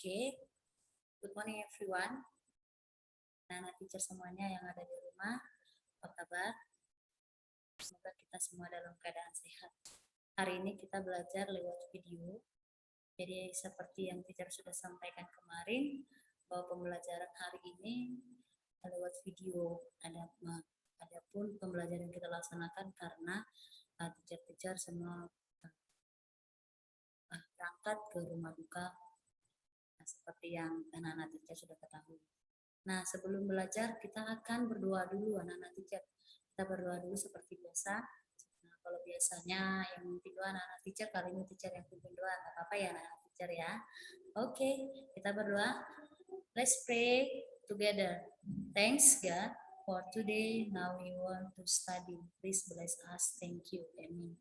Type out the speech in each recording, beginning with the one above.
Oke, good morning everyone. Anak teacher semuanya yang ada di rumah, apa kabar? Semoga kita semua dalam keadaan sehat. Hari ini kita belajar lewat video. Jadi seperti yang teacher sudah sampaikan kemarin, bahwa pembelajaran hari ini lewat video. Adapun pembelajaran kita laksanakan karena teacher-teacher semua berangkat ke rumah duka, seperti yang anak-anak teacher sudah ketahui. Nah, sebelum belajar kita akan berdoa dulu anak-anak teacher. Kita berdoa dulu seperti biasa. Nah, kalau biasanya yang memimpin doa anak-anak teacher, kali ini teacher yang pimpin doa, nggak apa-apa ya anak-anak teacher ya. Oke, kita berdoa. Let's pray together. Thanks God for today. Now we want to study. Please bless us. Thank you. Amen.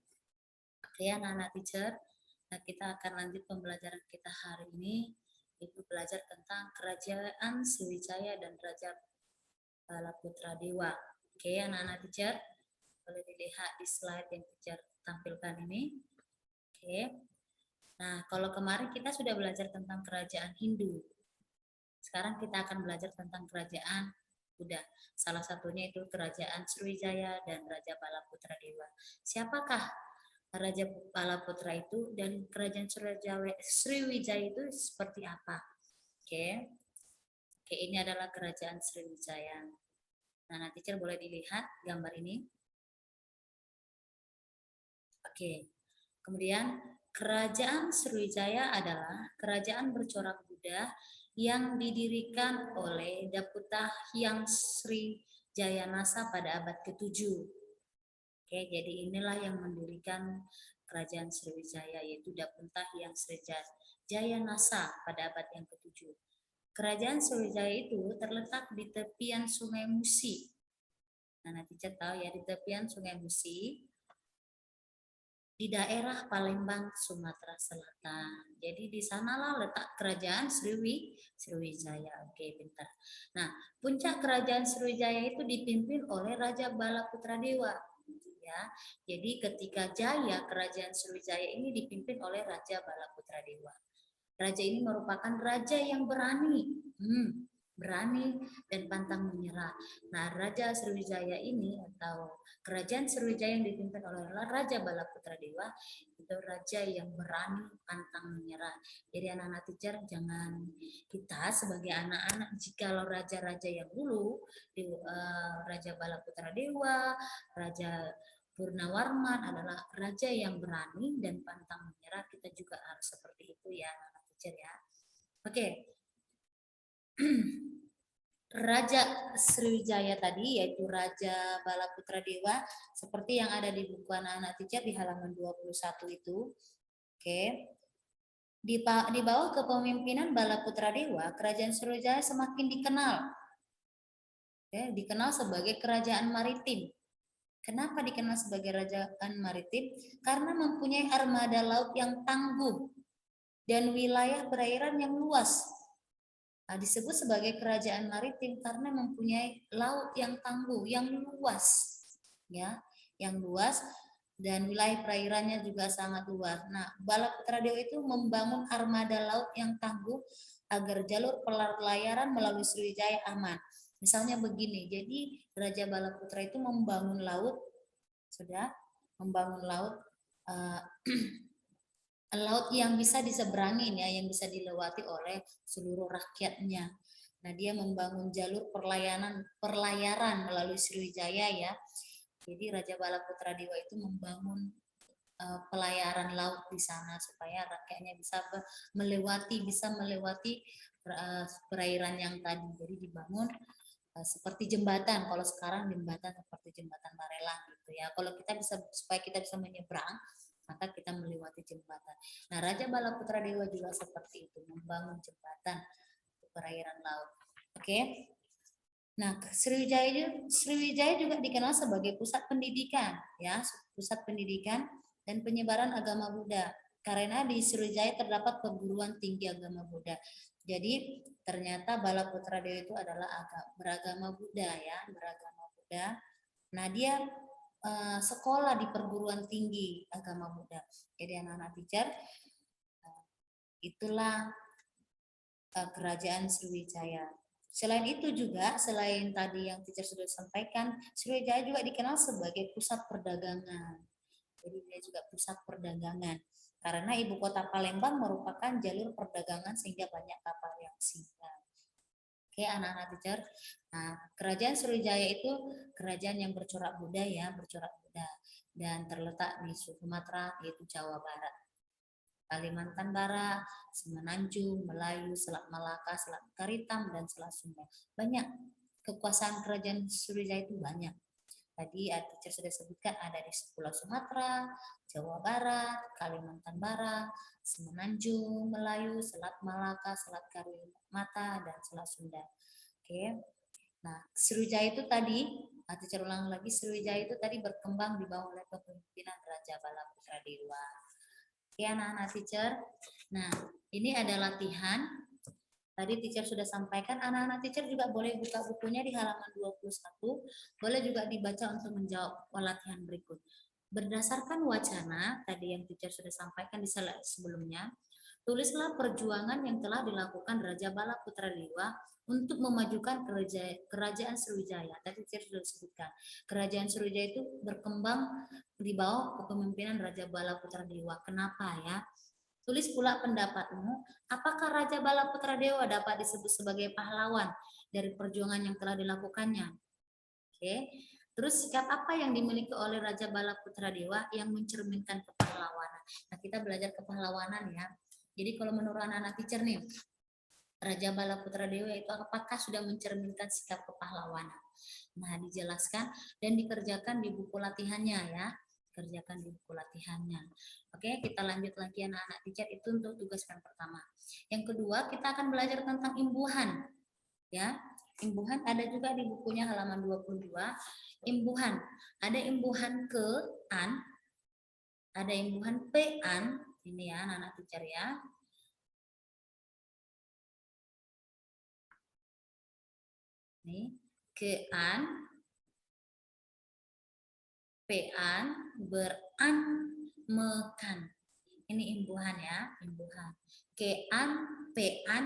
Oke, anak-anak teacher. Nah, kita akan lanjut pembelajaran kita hari ini. Itu belajar tentang kerajaan Sriwijaya dan Raja Balaputra Dewa. Oke, anak-anak teacher, boleh dilihat di slide yang teacher tampilkan ini. Oke. Nah, kalau kemarin kita sudah belajar tentang kerajaan Hindu. Sekarang kita akan belajar tentang kerajaan Buddha. Salah satunya itu kerajaan Sriwijaya dan Raja Balaputra Dewa. Siapakah Raja Balaputra itu dan kerajaan Sriwijaya itu seperti apa? Oke, ini adalah kerajaan Sriwijaya. Nah, teacher boleh dilihat gambar ini. Oke, kemudian kerajaan Sriwijaya adalah kerajaan bercorak Buddha yang didirikan oleh Daputa Hyang Srijayanasa pada abad ke-7. Oke, jadi inilah yang mendirikan kerajaan Sriwijaya, yaitu Daputa Hyang Srijayanasa pada abad yang ke-7. Kerajaan Sriwijaya itu terletak di tepian Sungai Musi. Nah, teacher tahu ya, di tepian Sungai Musi di daerah Palembang, Sumatera Selatan. Jadi di sanalah letak kerajaan Sriwijaya. Oke, pintar. Nah, puncak kerajaan Sriwijaya itu dipimpin oleh Raja Balaputra Dewa. Ya, jadi ketika jaya kerajaan Sriwijaya ini dipimpin oleh Raja Balaputra Dewa. Raja ini merupakan raja yang berani, berani dan pantang menyerah. Nah, Raja Sriwijaya ini atau kerajaan Sriwijaya yang dipimpin oleh Raja Balaputra Dewa itu raja yang berani, pantang menyerah. Jadi anak-anak teacher, jangan kita sebagai anak-anak, jikalau raja-raja yang dulu, Raja Balaputra Dewa, Raja Purnawarman adalah raja yang berani dan pantang menyerah, kita juga harus seperti itu ya anak-anak teacher ya. Oke. Raja Sriwijaya tadi yaitu Raja Balaputra Dewa seperti yang ada di buku anak-anak teacher di halaman 21 itu. Oke. Di bawah kepemimpinan Balaputra Dewa, kerajaan Sriwijaya semakin dikenal. Oke, dikenal sebagai kerajaan maritim. Kenapa dikenal sebagai kerajaan maritim? Karena mempunyai armada laut yang tangguh dan wilayah perairan yang luas. Nah, disebut sebagai kerajaan maritim karena mempunyai laut yang tangguh, yang luas, ya, yang luas dan wilayah perairannya juga sangat luas. Nah, Balaputra Dewa itu membangun armada laut yang tangguh agar jalur pelayaran melalui Sriwijaya aman. Misalnya begini, jadi Raja Balaputra itu membangun laut, membangun laut, laut yang bisa diseberangin ya, yang bisa dilewati oleh seluruh rakyatnya. Nah, dia membangun jalur pelayaran melalui Sriwijaya ya. Jadi Raja Balaputra Dewa itu membangun pelayaran laut di sana supaya rakyatnya bisa melewati perairan yang tadi. Jadi dibangun seperti jembatan. Kalau sekarang jembatan seperti jembatan Barelang gitu ya. Kalau kita bisa, supaya kita bisa menyeberang, maka kita melewati jembatan. Nah, Raja Balaputra Dewa juga seperti itu, membangun jembatan di perairan laut. Oke. Nah, Sriwijaya juga dikenal sebagai pusat pendidikan, ya, pusat pendidikan dan penyebaran agama Buddha. Karena di Sriwijaya terdapat perguruan tinggi agama Buddha. Jadi ternyata Balaputra Dewa itu adalah beragama Buddha ya, beragama Buddha. Nah, dia sekolah di perguruan tinggi agama Buddha. Jadi anak-anak teacher, itulah kerajaan Sriwijaya. Selain itu juga, selain tadi yang teacher sudah sampaikan, Sriwijaya juga dikenal sebagai pusat perdagangan. Jadi dia juga pusat perdagangan. Karena ibu kota Palembang merupakan jalur perdagangan sehingga banyak kapal yang singgah. Oke, anak-anak teacher. Nah, kerajaan Sriwijaya itu kerajaan yang bercorak budaya, bercorak Buddha, dan terletak di Sumatera, yaitu Jawa Barat, Kalimantan Barat, Semenanjung, Melayu, Selat Malaka, Selat Karitam, dan Selat Sunda. Banyak kekuasaan kerajaan Sriwijaya itu banyak. Tadi teacher sudah sebutkan ada di Pulau Sumatera, Jawa Barat, Kalimantan Barat, Semenanjung, Melayu, Selat Malaka, Selat Karimata, dan Selat Sunda. Oke. Nah, Sriwijaya itu tadi, teacher ulang lagi, Sriwijaya itu tadi berkembang di bawah oleh kepemimpinan Raja Bala Putra Dewa. Oke, anak-anak teacher. Nah, ini ada latihan. Tadi teacher sudah sampaikan, anak-anak teacher juga boleh buka bukunya di halaman 21, boleh juga dibaca untuk menjawab latihan berikut. Berdasarkan wacana, tadi yang teacher sudah sampaikan di slide sebelumnya, tulislah perjuangan yang telah dilakukan Raja Bala Putra Dewa untuk memajukan kerajaan Sriwijaya. Tadi teacher sudah sebutkan, kerajaan Sriwijaya itu berkembang di bawah kepemimpinan Raja Bala Putra Dewa. Kenapa ya? Tulis pula pendapatmu, apakah Raja Bala Putra Dewa dapat disebut sebagai pahlawan dari perjuangan yang telah dilakukannya? Oke. Terus sikap apa yang dimiliki oleh Raja Bala Putra Dewa yang mencerminkan kepahlawanan? Nah, kita belajar kepahlawanan ya. Jadi kalau menurut anak-anak teacher nih, Raja Bala Putra Dewa itu apakah sudah mencerminkan sikap kepahlawanan? Nah, dijelaskan dan dikerjakan di buku latihannya ya. Kerjakan di buku latihannya. Oke, kita lanjut lagi anak-anak teacher, itu untuk tugas yang pertama. Yang kedua, kita akan belajar tentang imbuhan. Ya, imbuhan ada juga di bukunya halaman 22. Imbuhan, ada imbuhan ke-an, ada imbuhan p-an. Ini ya anak-anak teacher ya. Nih, ke-an, p-an, beran, mekan. Ini imbuhan ya, imbuhan. Ke-an, p-an,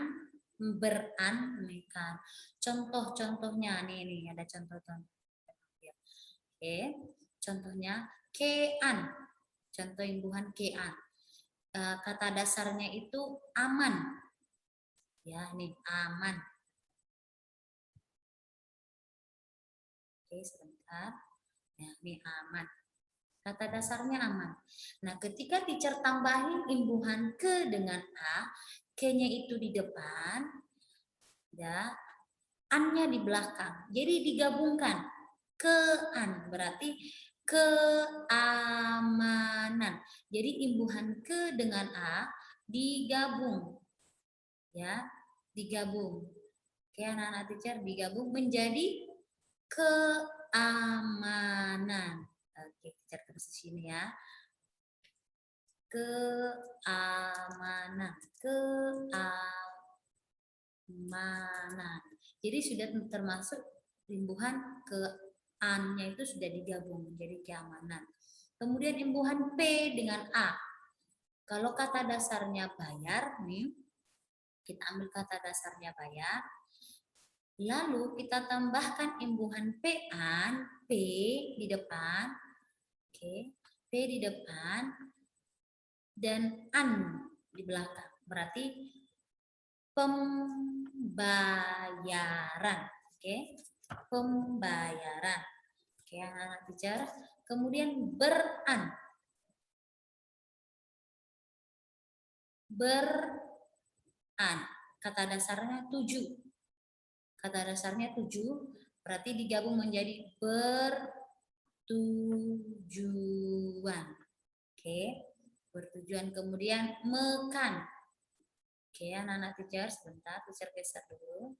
beran, mekan. Contoh-contohnya nih ada contoh-contoh. Oke, contohnya ke-an. Contoh imbuhan ke-an. Kata dasarnya itu aman. Ya, nih aman. Oke, sebentar. Ya, ini aman. Kata dasarnya aman. Nah, ketika teacher tambahin imbuhan ke dengan a, ke-nya itu di depan, ya, an-nya di belakang. Jadi digabungkan. Ke-an berarti keamanan. Jadi imbuhan ke dengan a digabung. Ya, digabung. Oke, anak-anak teacher digabung menjadi keamanan. Oke, teacher terus di sini ya. Keamanan, keamanan. Jadi sudah termasuk imbuhan ke an-nya itu sudah digabung menjadi keamanan. Kemudian imbuhan p dengan a. Kalau kata dasarnya bayar nih, kita ambil kata dasarnya bayar. Lalu kita tambahkan imbuhan p-an, p di depan. Oke, p di depan dan an di belakang. Berarti pembayaran. Oke, pembayaran. Oke, anak-anak teacher. Kemudian beran. Beran. Kata dasarnya 7. Kata dasarnya 7, berarti digabung menjadi bertujuan. Oke, bertujuan. Kemudian mekan. Oke, anak-anak teacher, sebentar, teacher geser dulu.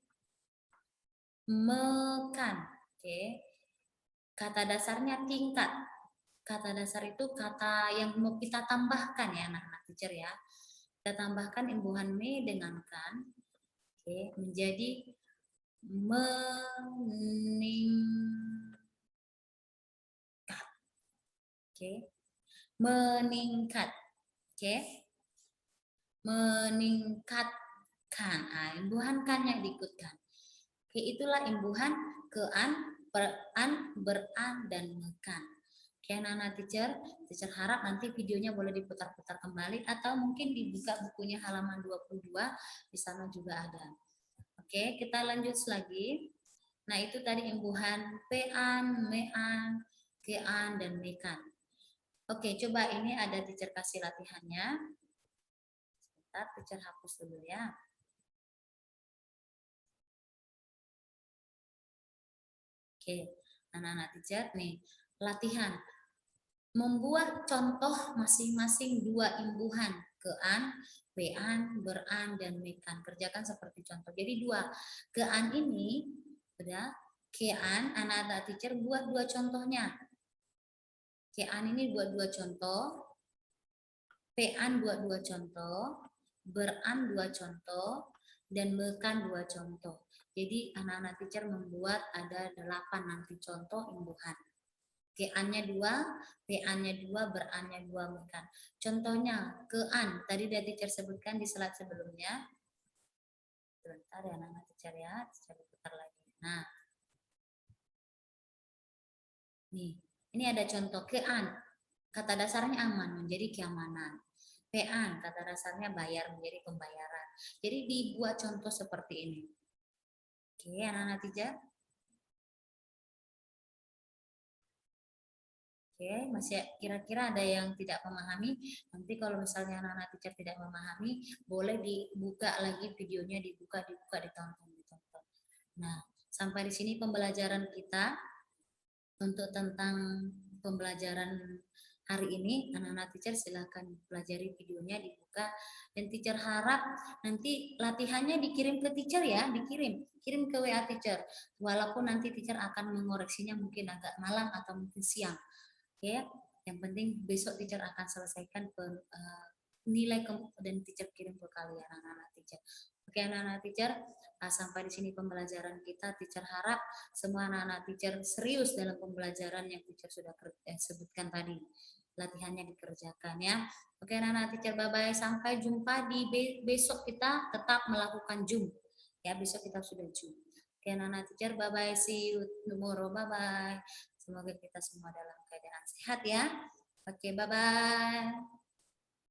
Mekan. Oke, kata dasarnya tingkat. Kata dasar itu kata yang mau kita tambahkan ya anak-anak teacher ya. Kita tambahkan imbuhan me dengan kan. Oke, menjadi meningkat. Oke. Meningkat. Oke. Meningkatkan. kan. Imbuhan kan yang diikutkan. Oke, itulah imbuhan kean, peran, beran, dan mekan. Oke, anak-anak teacher harap nanti videonya boleh diputar-putar kembali atau mungkin dibuka bukunya halaman 22, di sana juga ada. Oke, kita lanjut lagi. Nah, itu tadi imbuhan pean, mean, kean, dan mekan. Oke, coba ini ada teacher kasih latihannya. Sebentar, teacher hapus dulu ya. Oke, anak-anak teacher nih, latihan. Membuat contoh masing-masing dua imbuhan, kean, pean, beran, dan mekan. Kerjakan seperti contoh. Jadi dua. Kean ini, udah, kean, anak-anak teacher buat dua contohnya. Kean ini buat dua contoh, pean buat dua contoh, beran dua contoh, dan mekan dua contoh. Jadi anak-anak teacher membuat ada 8 nanti contoh imbuhan. Keannya 2, PA-nya 2, berannya 2, mekan. Contohnya, kean, tadi udah teacher sebutkan di slide sebelumnya. Sebentar ya anak-anak teacher ya, teacher putar lagi. Nah, nih, ini ada contoh kean. Kata dasarnya aman, menjadi keamanan. PA, kata dasarnya bayar, menjadi pembayaran. Jadi dibuat contoh seperti ini. Oke, anak-anak teacher. Oke, masih kira-kira ada yang tidak memahami. Nanti kalau misalnya anak-anak teacher tidak memahami, boleh dibuka lagi videonya, dibuka, ditonton. Nah, sampai di sini pembelajaran kita untuk tentang pembelajaran hari ini. Anak-anak teacher silahkan pelajari videonya, dibuka. Dan teacher harap nanti latihannya dikirim ke teacher ya, kirim ke WA teacher. Walaupun nanti teacher akan mengoreksinya mungkin agak malam atau mungkin siang. Oke, yang penting besok teacher akan selesaikan nilai dan teacher kirim ke kalian anak-anak teacher. Oke, anak-anak teacher, sampai di sini pembelajaran kita. Teacher harap semua anak-anak teacher serius dalam pembelajaran yang teacher sudah sebutkan tadi. Latihannya dikerjakan ya. Oke, anak-anak teacher, bye-bye. Sampai jumpa di besok, kita tetap melakukan Zoom. Ya, besok kita sudah Zoom. Oke, anak-anak teacher, bye-bye. See you tomorrow. Bye-bye. Semoga kita semua dalam keadaan sehat ya. Oke, bye-bye.